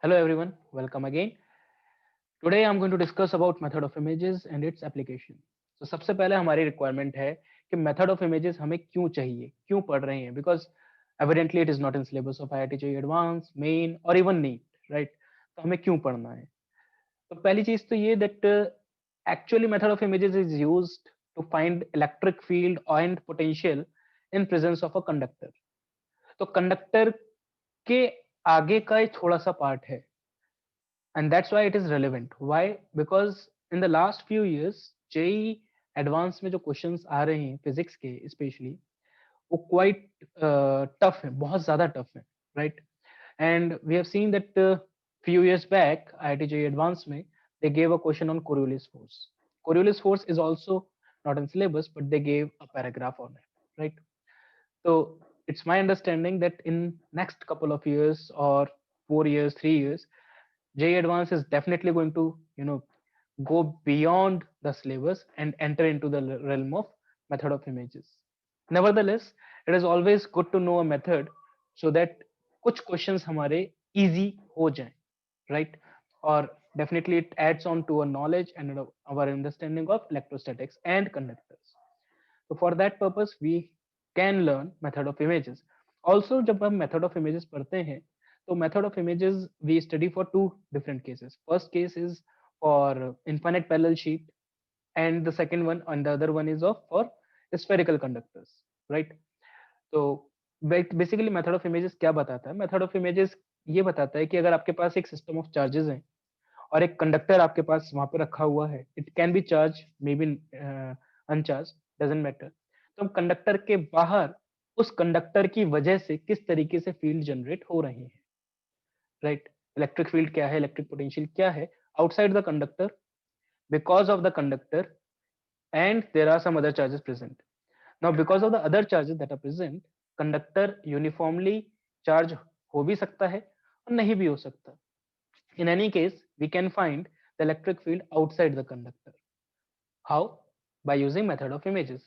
Hello everyone, welcome again. Today I'm going to discuss about method of images and its application. So सबसे पहले हमारी requirement है कि method of images हमें क्यों चाहिए, क्यों पढ़ रहे हैं because evidently it is not in syllabus of IIT JEE Advanced, Main or even NEET, right? तो हमें क्यों पढ़ना है? तो पहली चीज तो ये that actually method of images is used to find electric field and potential in presence of a conductor. तो कंडक्टर के आगे का एक थोड़ा सा पार्ट है and that's why it is relevant. Why? Because in the last few years JEE advance में जो क्वेश्चंस आ रहे हैं फिजिक्स के स्पेशली वो क्वाइट टफ है, बहुत ज्यादा टफ है, right? And we have seen that few years back IIT JEE advanced में they gave a question on Coriolis force. Coriolis force is also not in syllabus but they gave a paragraph on it, right? So it's my understanding that in next couple of years or 4 years, 3 years, JEE Advanced is definitely going to, go beyond the syllabus and enter into the realm of method of images. Nevertheless, it is always good to know a method so that कुछ questions हमारे easy हो जाएं, right? Or definitely it adds on to our knowledge and our understanding of electrostatics and conductors. So for that purpose, we can learn method of images. Also, जब हम method of images पढ़ते हैं, तो method of images we study for two different cases. First case is for infinite parallel sheet, and the second one and the other one is of for spherical conductors, right? तो basically method of images क्या बताता है? Method of images ये बताता है कि अगर आपके पास एक सिस्टम ऑफ चार्जेस हैं और एक कंडक्टर आपके पास वहां पे रखा हुआ है, it can be charge may be अनचार्ज, doesn't matter, तो हम कंडक्टर के बाहर उस कंडक्टर की वजह से किस तरीके से फील्ड जनरेट हो रही है, राइट? इलेक्ट्रिक फील्ड क्या है, इलेक्ट्रिक पोटेंशियल क्या है outside the conductor because of the conductor, and there are some other charges present. Now because of the other charges that are present, conductor uniformly charge हो भी सकता है और नहीं भी हो सकता. In any case, we can find the electric field outside the conductor. How? By using method of images.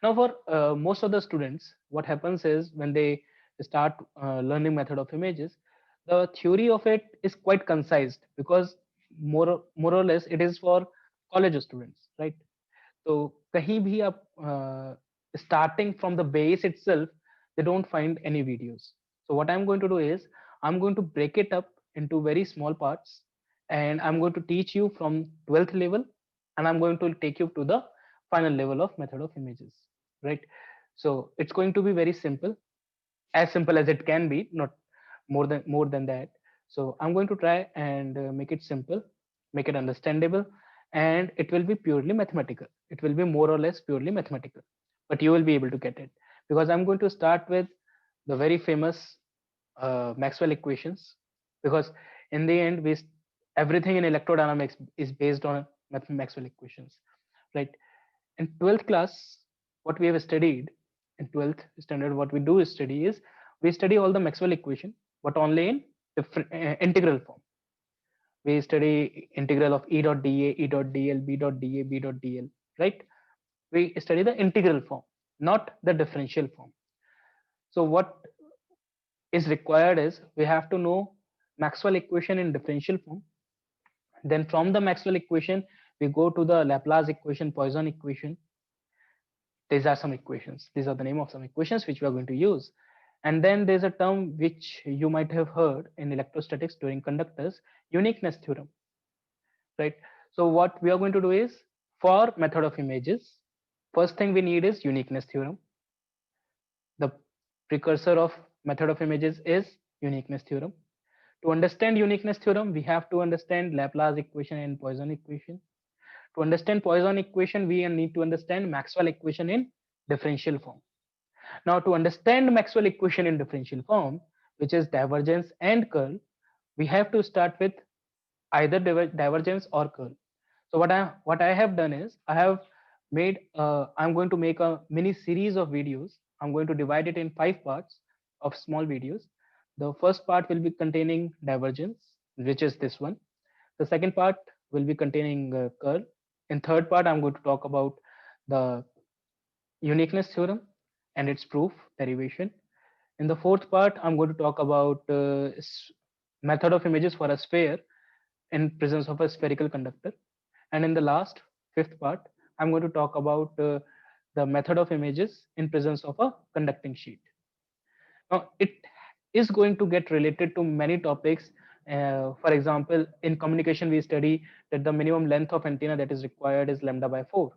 Now, for most of the students, what happens is when they start learning method of images, the theory of it is quite concise because more or less it is for college students, right? So kahin bhi aap starting from the base itself, they don't find any videos. So what I'm going to do is I'm going to break it up into very small parts, and I'm going to teach you from 12th level, and I'm going to take you to the final level of method of images, right? So it's going to be very simple as it can be, not more than that. So I'm going to try and make it simple, make it understandable, and it will be purely mathematical. It will be more or less purely mathematical, but you will be able to get it because I'm going to start with the very famous Maxwell equations, because in the end everything in electrodynamics is based on Maxwell equations, right? In 12th class, what we have studied in 12th standard, what we do study is we study all the Maxwell equation, but only in different integral form. We study integral of E dot dA, E dot dl, B dot dA, B dot dl, right? We study the integral form, not the differential form. So what is required is we have to know Maxwell equation in differential form. Then from the Maxwell equation, we go to the Laplace equation, Poisson equation. These are some equations. These are the name of some equations which we are going to use. And then there's a term which you might have heard in electrostatics during conductors, uniqueness theorem, right? So what we are going to do is for method of images, first thing we need is uniqueness theorem. The precursor of method of images is uniqueness theorem. To understand uniqueness theorem, we have to understand Laplace equation and Poisson equation. To understand Poisson equation, we need to understand Maxwell equation in differential form. Now, to understand Maxwell equation in differential form, which is divergence and curl, we have to start with either divergence or curl. So what I have done is I'm going to make a mini series of videos. I'm going to divide it in 5 parts of small videos. The first part will be containing divergence, which is this one. The second part will be containing curl. In third part, I'm going to talk about the uniqueness theorem and its proof derivation. In the fourth part, I'm going to talk about method of images for a sphere in presence of a spherical conductor. And in the last, fifth part, I'm going to talk about the method of images in presence of a conducting sheet. Now, it is going to get related to many topics. For example, in communication, we study that the minimum length of antenna that is required is lambda by 4.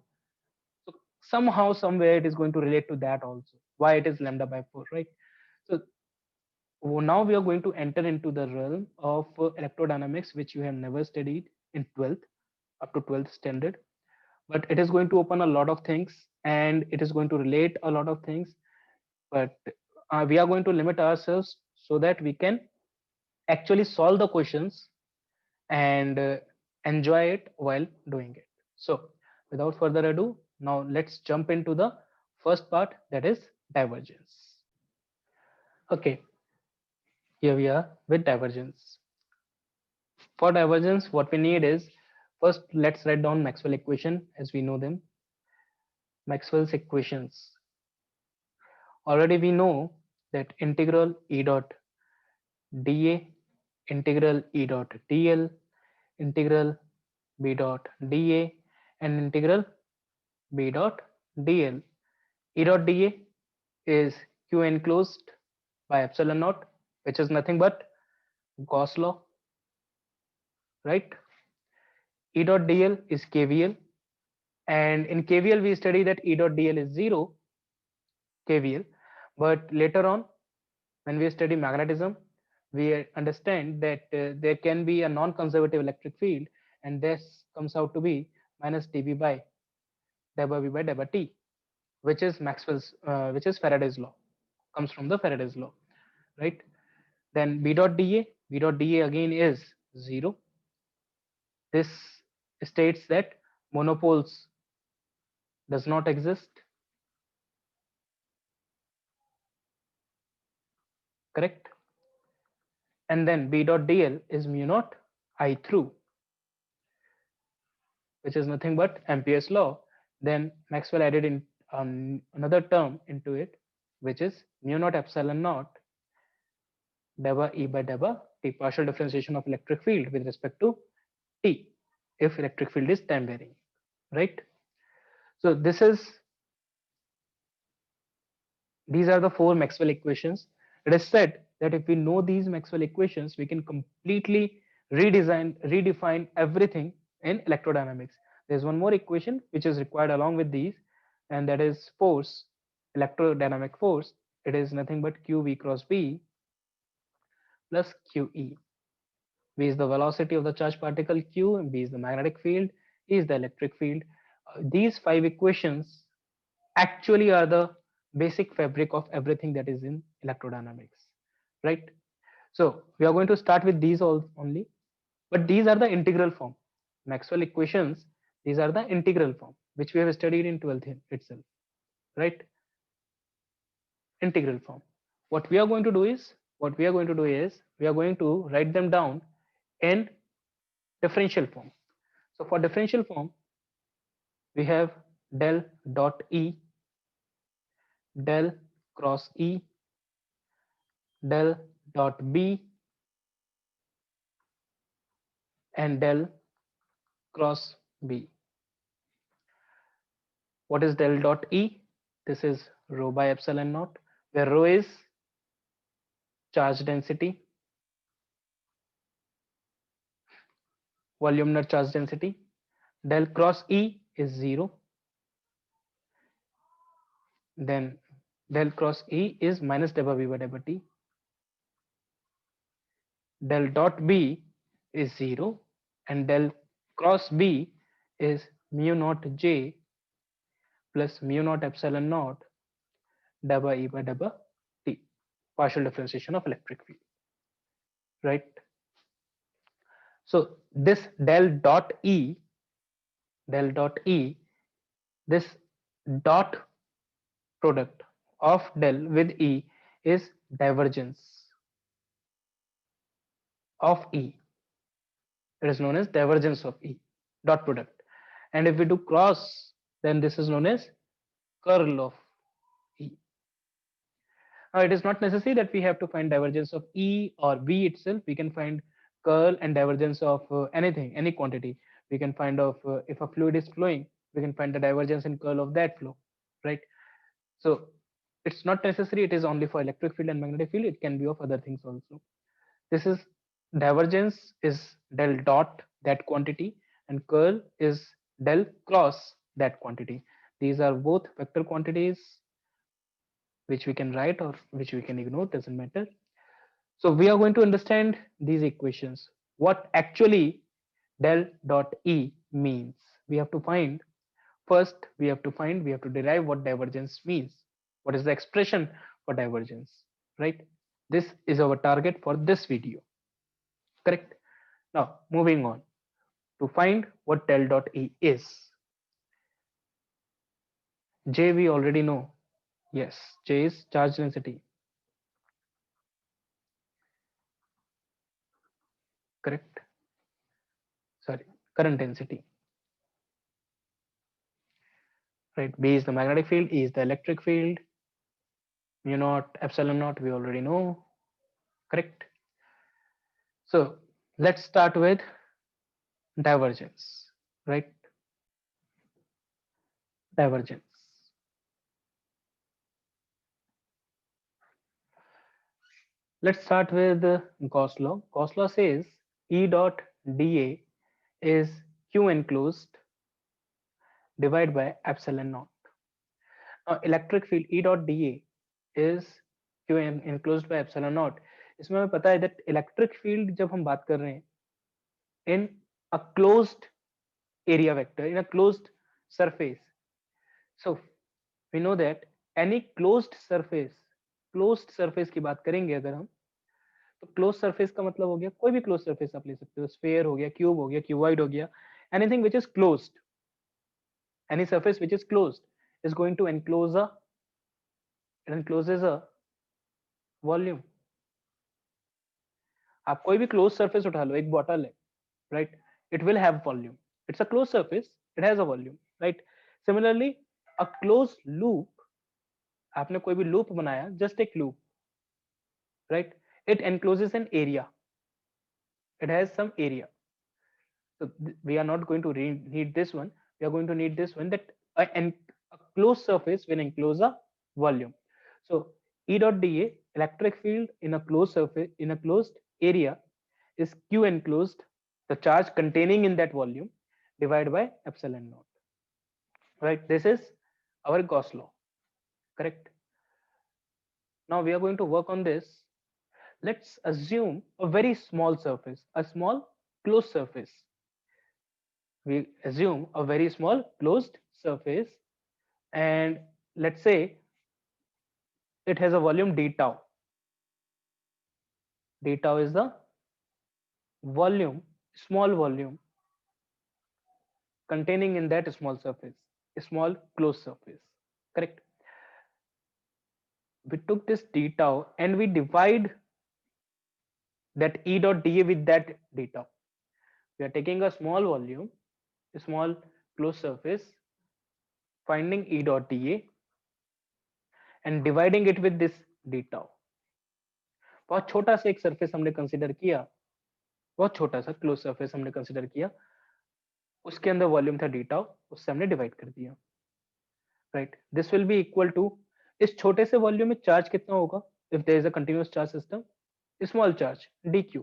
So somehow, somewhere, it is going to relate to that also. Why it is lambda by 4, right? So now we are going to enter into the realm of electrodynamics, which you have never studied in 12th, up to 12th standard. But it is going to open a lot of things and it is going to relate a lot of things. But we are going to limit ourselves so that we can actually solve the questions and enjoy it while doing it. So without further ado, now let's jump into the first part, that is divergence. Okay, here we are with divergence. For divergence, what we need is, first let's write down Maxwell equation as we know them. Maxwell's equations. Already we know that integral E dot dA, integral E dot dL, integral B dot dA, and integral B dot dL. E dot dA is Q enclosed by epsilon naught, which is nothing but Gauss law, right? E dot dl is KVL, and in KVL we study that E dot dl is 0 KVL, but later on when we study magnetism, we understand that there can be a non-conservative electric field, and this comes out to be minus dB by delta V by delta T, which is which is Faraday's law, comes from the Faraday's law, right? Then B dot dA again is 0. This states that monopoles does not exist, correct? And then B dot dl is mu naught I through, which is nothing but Ampere's law. Then Maxwell added in another term into it, which is mu naught epsilon naught delta E by delta T, partial differentiation of electric field with respect to T, if electric field is time varying, right? So these are the four Maxwell equations. It is said that if we know these Maxwell equations, we can completely redefine everything in electrodynamics. There's one more equation which is required along with these, and that is force, electrodynamic force. It is nothing but QV cross B plus QE. V is the velocity of the charged particle Q, and B is the magnetic field, E is the electric field. These five equations actually are the basic fabric of everything that is in electrodynamics, right? So we are going to start with these all only, but these are the integral form. Maxwell equations, these are the integral form, which we have studied in 12th itself, right? Integral form. What we are going to do is, we are going to write them down in differential form. So for differential form, we have del dot E, del cross E, del dot B, and del cross B. What is del dot E? This is rho by epsilon naught, where rho is charge density, volumenar charge density. Del cross E is 0. Then del cross E is minus delta V by delta T. Del dot B is 0, and del cross B is mu naught J plus mu naught epsilon naught delta E by delta T, partial differentiation of electric field, right? So this del dot E, this dot product of del with E is divergence of E. It is known as divergence of E, dot product. And if we do cross, then this is known as curl of E. Now, it is not necessary that we have to find divergence of E or V itself. We can find curl and divergence of anything, any quantity. We can find of if a fluid is flowing, we can find the divergence and curl of that flow, right? So it's not necessary. It is only for electric field and magnetic field. It can be of other things also. This is divergence is del dot that quantity, and curl is del cross that quantity. These are both vector quantities which we can write or which we can ignore, doesn't matter. So we are going to understand these equations. What actually del dot E means. We have to find first, we have to derive what divergence means. What is the expression for divergence, right? This is our target for this video, correct? Now, moving on to find what del dot E is. J we already know. Yes, J is charge density, correct? Sorry, current density, right? B is the magnetic field, E is the electric field, mu naught, epsilon naught, we already know, correct? So let's start with divergence, right? Divergence. Let's start with Gauss law. Gauss law says E dot dA is Q enclosed divided by epsilon naught. Now electric field E dot dA is Q enclosed by epsilon naught. इसमें हमें पता है that electric field जब हम बात कर रहे हैं in a closed area vector, in a closed surface. So we know that any closed surface की बात करेंगे अगर हम, तो क्लोज सरफेस का मतलब हो गया कोई भी क्लोज सरफेस आप ले सकते हो, स्फीयर हो गया, क्यूब हो गया, क्यूबॉइड हो गया, anything which is closed, any surface which is closed is going to encloses a volume. आप कोई भी क्लोज सरफेस उठा लो, एक बॉटल है, right, it will have volume. It's a close surface, it has a volume, right. Similarly a close loop, आपने कोई भी loop बनाया, जस्ट एक loop, right, it encloses an area, it has some area. So we are not going to need this one. We are going to need this one, that a closed surface will enclose a volume. So E dot dA, electric field in a closed surface, in a closed area, is Q enclosed, the charge containing in that volume, divided by epsilon naught. Right. This is our Gauss law. Correct. Now we are going to work on this. Let's assume a very small surface, a small closed surface. We assume a very small closed surface, and let's say it has a volume d tau. D tau is the volume, small volume containing in that small surface, a small closed surface, correct? We took this d tau and we divide that E dot dA with that d tau. We are taking a small volume, a small closed surface, finding E dot dA and dividing it with this d tau. बहुत छोटा सा एक surface हमने consider किया, बहुत छोटा सा close surface हमने कंसीडर किया, उसके अंदर वॉल्यूम था डी टाउ, उससे हमने डिवाइड कर दिया, right. This will be equal to, इस छोटे से वॉल्यूम में चार्ज कितना होगा if there is a continuous charge system, small charge d q,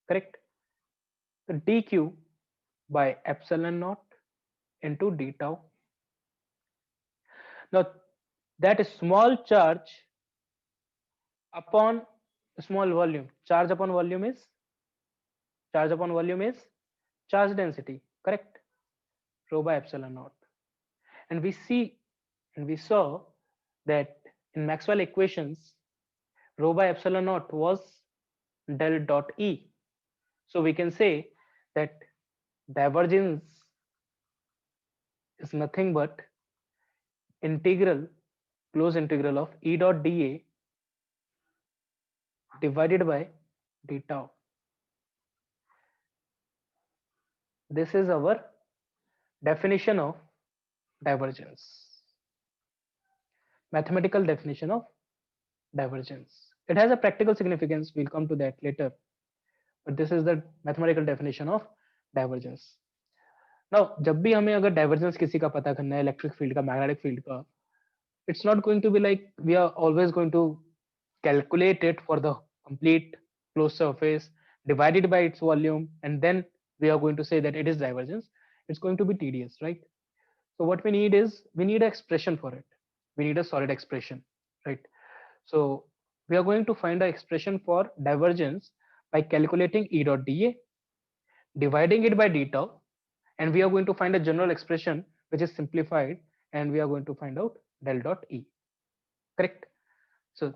correct. तो d q by epsilon naught into d tau. Now that small charge upon small volume, charge upon volume is charge density, correct, rho by epsilon naught. And we saw that in Maxwell equations rho by epsilon naught was del dot E. So we can say that divergence is nothing but integral, close integral of E dot dA divided by d tau. This is our definition of divergence, mathematical definition of divergence. It has a practical significance. We'll come to that later. But this is the mathematical definition of divergence. Now, जब भी हमें अगर divergence किसी का पता करना है, electric field का, magnetic field का, it's not going to be like we are always going to calculate it for the complete closed surface, divide it by its volume, and then we are going to say that it is divergence. It's going to be tedious, right? So what we need is we need an expression for it. We need a solid expression, right? So we are going to find an expression for divergence by calculating E dot dA, dividing it by d tau, and we are going to find a general expression which is simplified, and we are going to find out del dot E. Correct? So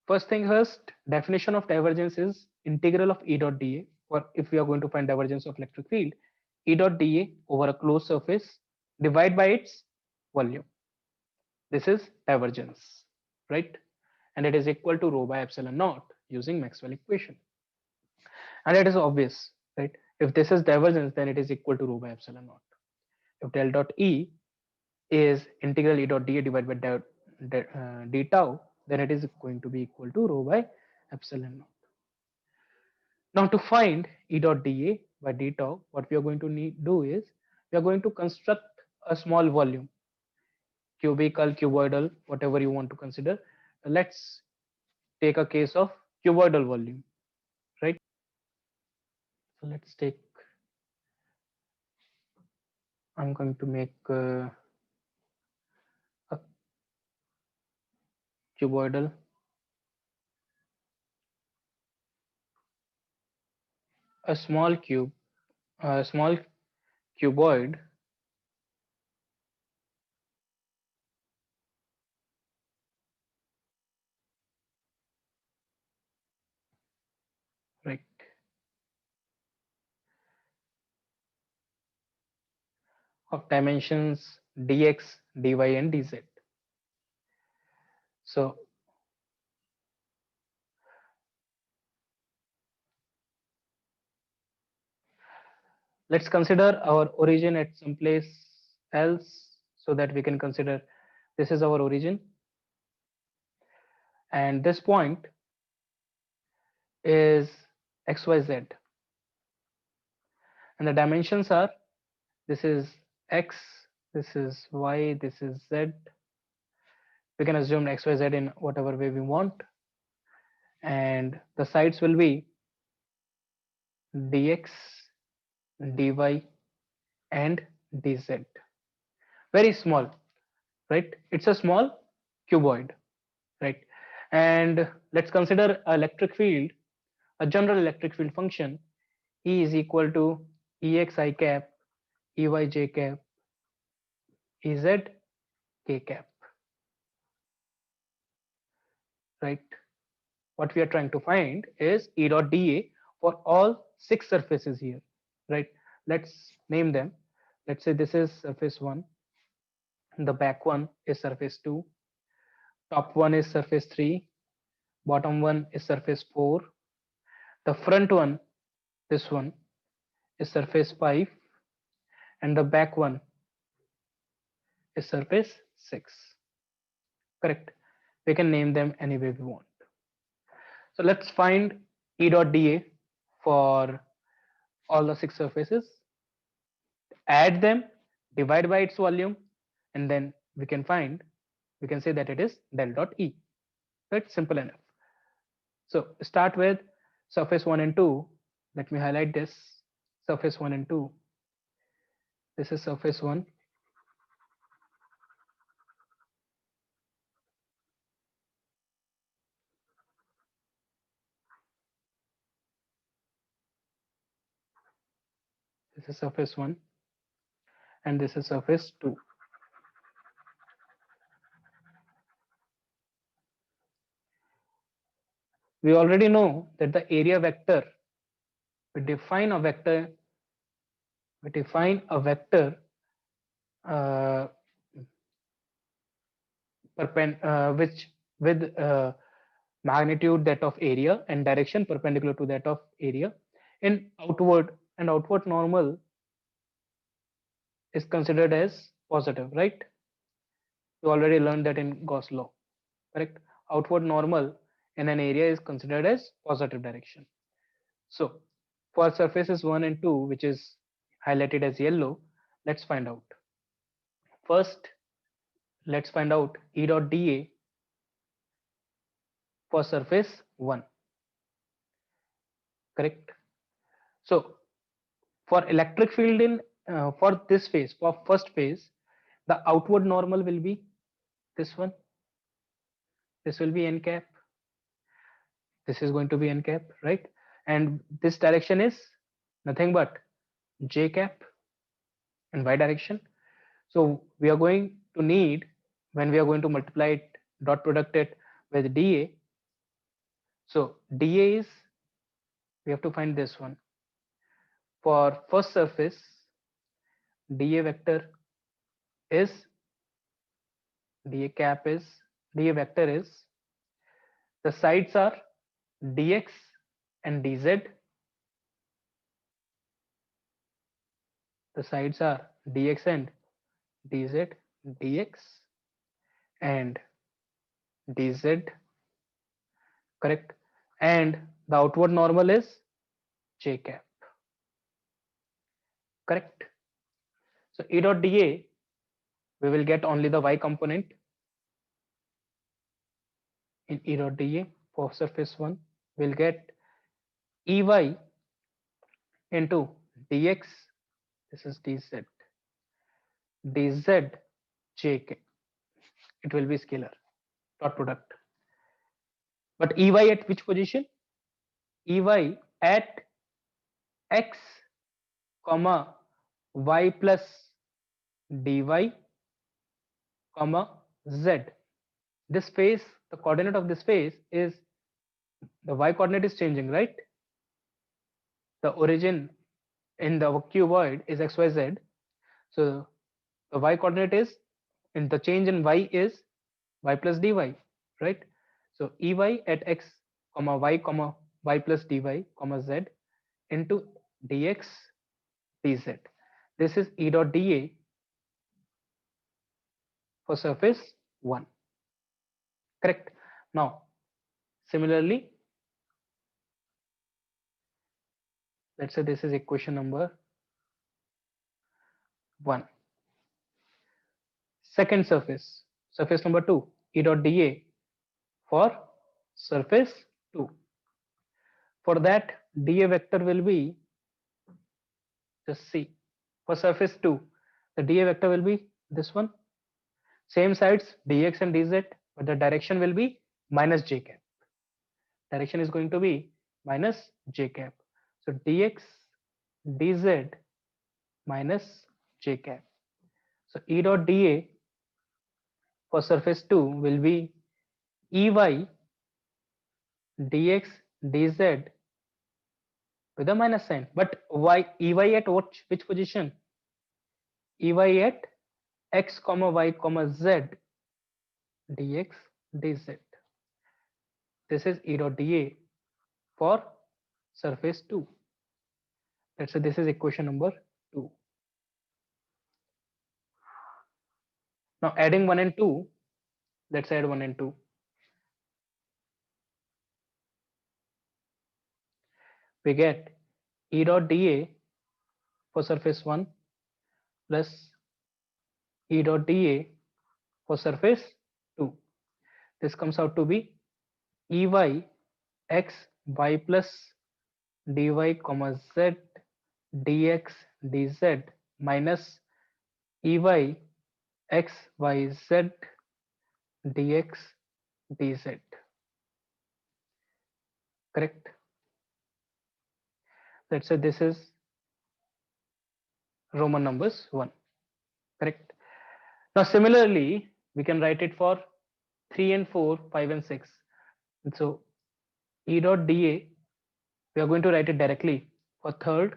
first thing first, definition of divergence is integral of E dot dA, or if we are going to find divergence of electric field, E dot dA over a closed surface divided by its volume. This is divergence, right? And it is equal to rho by epsilon naught using Maxwell equation. And it is obvious, right? If this is divergence, then it is equal to rho by epsilon naught. If del dot E is integral E dot dA divided by d tau, then it is going to be equal to rho by epsilon naught. Now to find E dot dA by d tau, what we are going to do is we are going to construct a small volume, cubical, cuboidal, whatever you want to consider. Let's take a case of cuboidal volume, right? So let's take, I'm going to make a cuboidal, a small cube, a small cuboid, right? Of dimensions dx, dy, and dz. So let's consider our origin at some place else so that we can consider this is our origin. And this point is xyz. And the dimensions are, this is x, this is y, this is z. We can assume xyz in whatever way we want. And the sides will be dx, dy, and dz. Very small, right? It's a small cuboid, right? And let's consider electric field, a general electric field function. E is equal to ex I cap, ey j cap, ez k cap, right? What we are trying to find is E dot dA for all 6 surfaces here, right? Let's name them. Let's say this is surface 1, the back one is surface 2, top one is surface 3, bottom one is surface 4, the front one, this one, is surface 5, and the back one is surface 6. Correct? We can name them any way we want. So let's find E dot dA for all the 6 surfaces, add them, divide by its volume, and then we can say that it is del dot E. Right? Simple enough. So start with surface 1 and 2. Let me highlight this. Surface 1 and 2. This is surface 1. This is surface 1. And this is surface 2. We already know that the area vector, we define a vector uh, which with magnitude that of area and direction perpendicular to that of area in outward, and outward normal is considered as positive, right? You already learned that in Gauss law, correct? outward normal in an area is considered as positive direction. So for surfaces 1 and 2, which is highlighted as yellow, let's find out. First, let's find out E dot dA for surface 1, correct? So for electric field in for this phase, for first phase, the outward normal will be this one. This will be n cap. This is going to be n cap, right? And this direction is nothing but j cap in y direction. So we are going to need, when we are going to multiply it, dot product it with dA. So dA is, we have to find this one. For first surface, dA vector is, dA cap is, dA vector is, the sides are dx and dz. The sides are dx and dz, dx and dz, correct? And the outward normal is j cap, correct? So E dot dA, we will get only the y component in E dot dA. For surface 1, we'll get Ey into dx, this is dz, dz jk, it will be scalar, dot product. But Ey at which position? Ey at x comma y plus dy comma z. This phase, the coordinate of this phase is, the y coordinate is changing, right? The origin in the cuboid is xyz. So the y coordinate is, in the change in y is y plus dy, right? So Ey at x comma y plus dy comma z into dx dz. This is E dot dA for surface 1, correct? Now similarly, let's say this is equation number 1. Second surface, surface number 2, E dot dA for surface 2. For that, dA vector will be, just see, for surface 2, the dA vector will be this one. Same sides dx and dz, but the direction will be minus j cap. Direction is going to be minus j cap. So dx dz minus j cap. So E dot dA for surface 2 will be Ey dx dz with a minus sign. But why Ey at which position? Ey at x comma y comma z dx dz. This is E dot dA for surface 2. Let's say this is equation number 2. Now adding 1 and 2, let's add 1 and 2. We get E dot dA for surface 1 plus E dot dA for surface 2. This comes out to be Ey x y plus dy comma z dx dz minus Ey x y z dx dz, correct? Let's say this is Roman numbers 1, correct? Now similarly, we can write it for 3 and 4, 5 and 6. And so E dot dA, we are going to write it directly for third,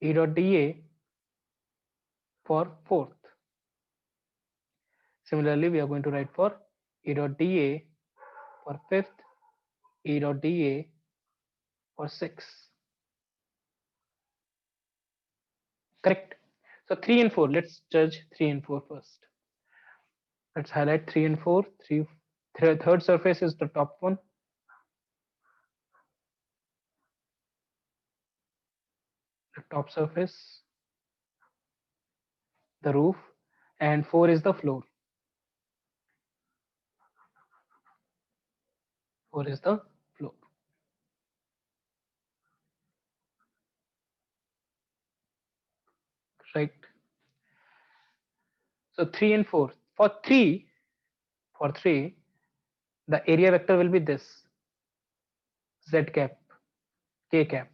E dot dA for fourth. Similarly, we are going to write for E dot dA for fifth, E dot dA for sixth, correct? So 3 and 4, let's judge 3 and 4 first. Let's highlight 3 and 4, 3 Third surface is the top one. The top surface, the roof, and 4 is the floor. 4 is the floor. Right. So 3 and 4. For 3, the area vector will be this, z cap, k cap.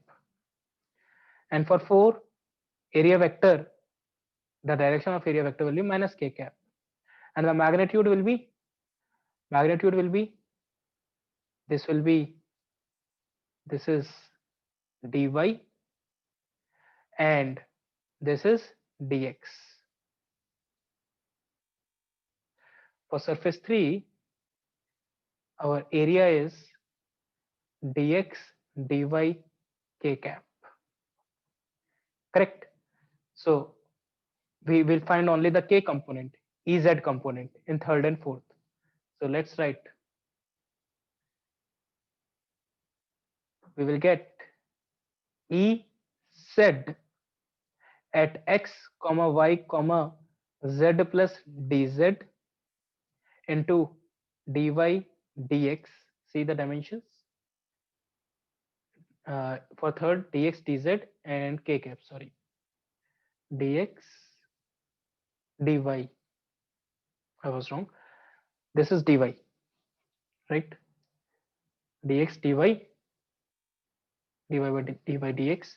And for 4, area vector, the direction of area vector will be minus k cap. And the magnitude will be, this will be, this is dy, and this is dx. For surface 3, our area is dx dy k cap. Correct? So we will find only the k component, ez component in third and fourth. So let's write. We will get ez at x comma y comma z plus dz into dy dx. See the dimensions. For third, dx dz and k cap. Sorry, dx dy. I was wrong. This is dy, right? Dx dy by dx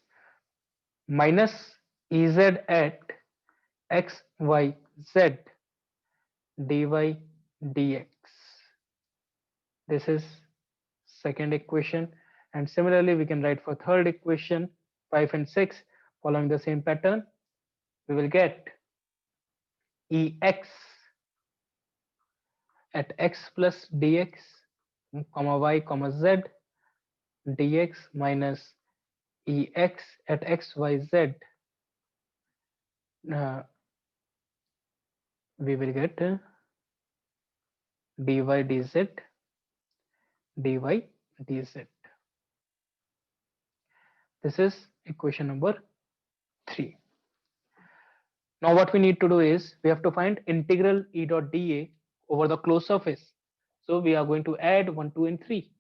minus ez at x y z dy dx. This is second equation, and similarly we can write for third equation 5 and 6 following the same pattern. We will get ex at x plus dx comma y comma z dx minus ex at x y z. We will get dy dz dy dz. This is equation number 3. Now what we need to do is we have to find integral E dot dA over the closed surface. So we are going to add 1, 2 and 3.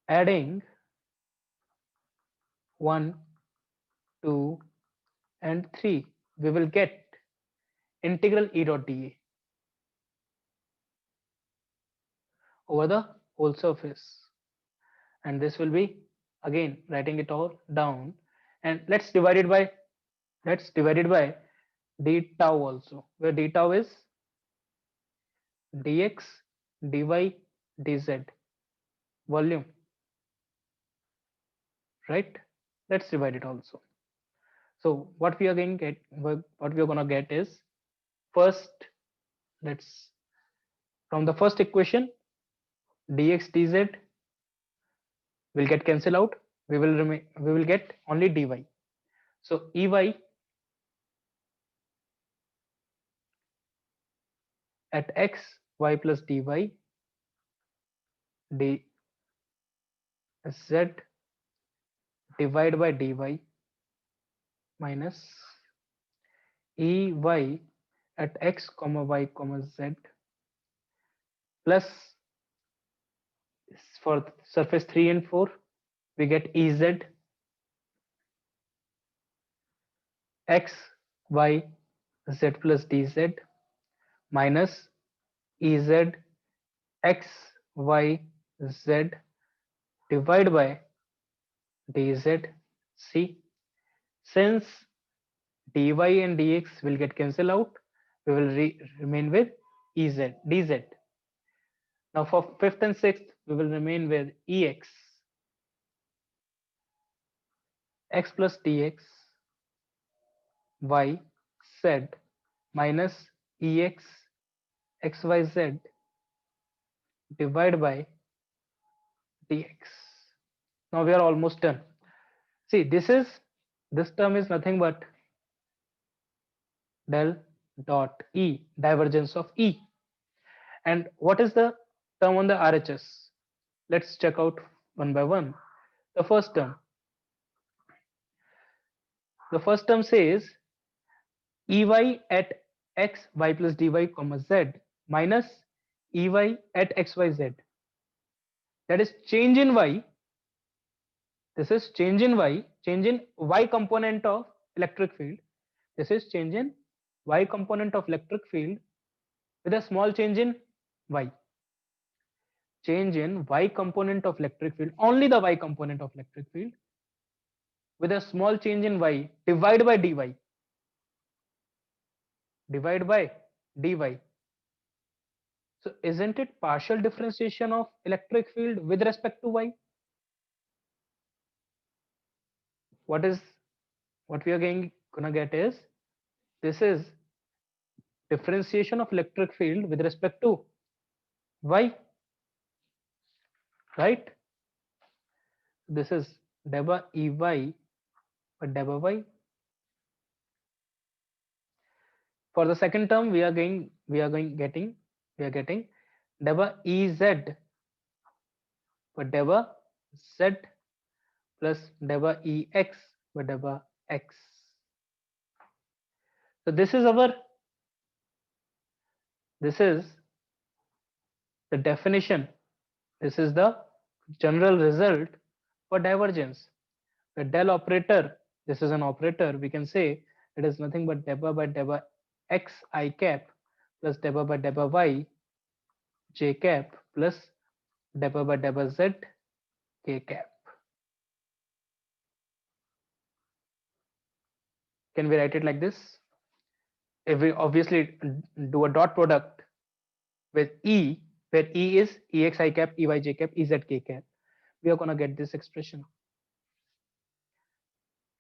Adding 1, 2 and 3, we will get integral E dot dA over the whole surface. And this will be, again, writing it all down, and let's divide it by d tau also, where d tau is dx dy dz volume, right? Let's divide it also. So what we are going to get is, first, let's, from the first equation, dx dz will get cancelled out. We will get only dy. So ey at x y plus dy dz divided by dy minus ey at x comma y comma z plus, for surface 3 and 4 we get ez x y z plus dz minus ez x y z divided by dz. See, since dy and dx will get cancelled out, we will remain with ez dz. Now for fifth and sixth, we will remain with ex x plus dx y z minus ex xyz divided by dx. Now we are almost done. See, this term is nothing but del dot E, divergence of E. And what is the term on the RHS? Let's check out one by one. The first term. The first term says Ey at x y plus dy comma z minus Ey at xyz. That is change in y. This is change in y component of electric field. This is change in y component of electric field with a small change in y. Change in y component of electric field, only the y component of electric field with a small change in y, divide by dy. Divide by dy. So isn't it partial differentiation of electric field with respect to y? What we are gonna get is, this is differentiation of electric field with respect to y, right? This is deba Ey by deba y. For the second term, we are getting deba Ez by deba z plus deba Ex by deba x. So this is the definition. This is the general result for divergence. The del operator, this is an operator, we can say it is nothing but deba by deba x I cap plus deba by deba y j cap plus deba by deba z k cap. Can we write it like this? If we obviously do a dot product with E, where E is Ex I cap, Ey j cap, Ez k cap, we are going to get this expression,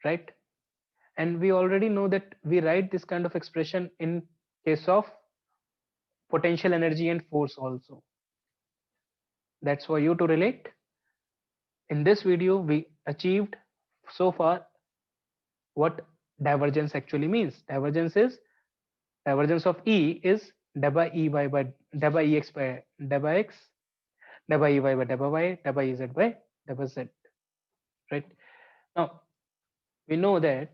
right? And we already know that we write this kind of expression in case of potential energy and force also. That's for you to relate. In this video, we achieved so far what divergence actually means. Divergence of E is deba Ey by deba Ex by deba x, deba Ey by deba y, deba Ez by deba z, right? Now, we know that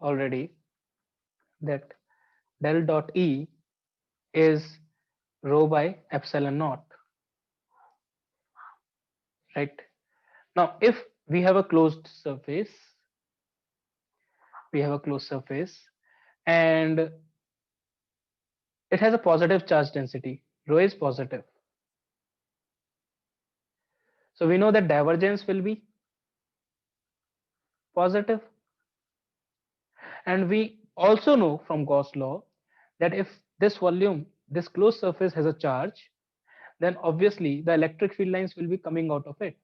already that del dot E is rho by epsilon naught, right? Now, if we have a closed surface, and it has a positive charge density, rho is positive. So we know that divergence will be positive. And we also know from Gauss law that if this volume, this closed surface has a charge, then obviously the electric field lines will be coming out of it.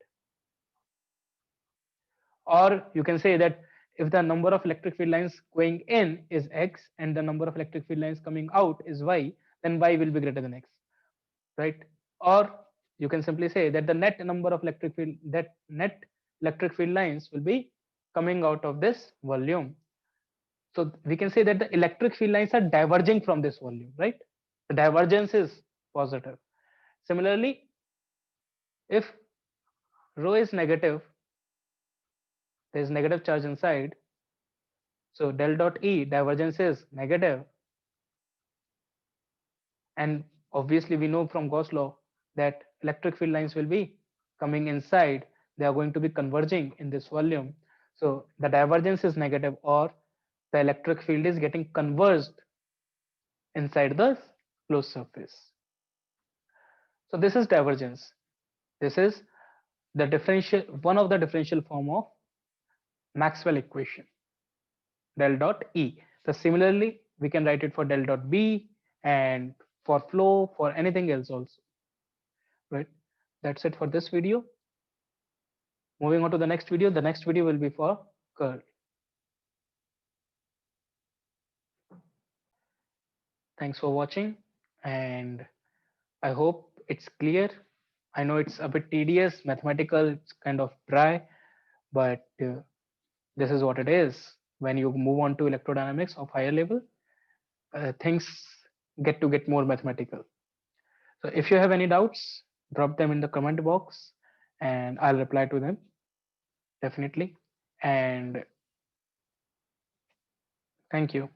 Or you can say that if the number of electric field lines going in is x and the number of electric field lines coming out is y, then y will be greater than x, right? Or you can simply say that the net electric field lines will be coming out of this volume. So we can say that the electric field lines are diverging from this volume, right? The divergence is positive. Similarly, if rho is negative, there is negative charge inside, so del dot E divergence is negative. And obviously we know from Gauss law that electric field lines will be coming inside, they are going to be converging in this volume. So the divergence is negative, or the electric field is getting converged inside the closed surface. So this is divergence. This is the differential, one of the differential form of Maxwell equation, del dot E. So similarly, we can write it for del dot B and for flow, for anything else also, right? That's it for this video. Moving on to the next video. The next video will be for curl. Thanks for watching, and I hope it's clear. I know it's a bit tedious, mathematical, it's kind of dry, but this is what it is. When you move on to electrodynamics of higher level, things get more mathematical. So if you have any doubts, drop them in the comment box and I'll reply to them definitely. And thank you.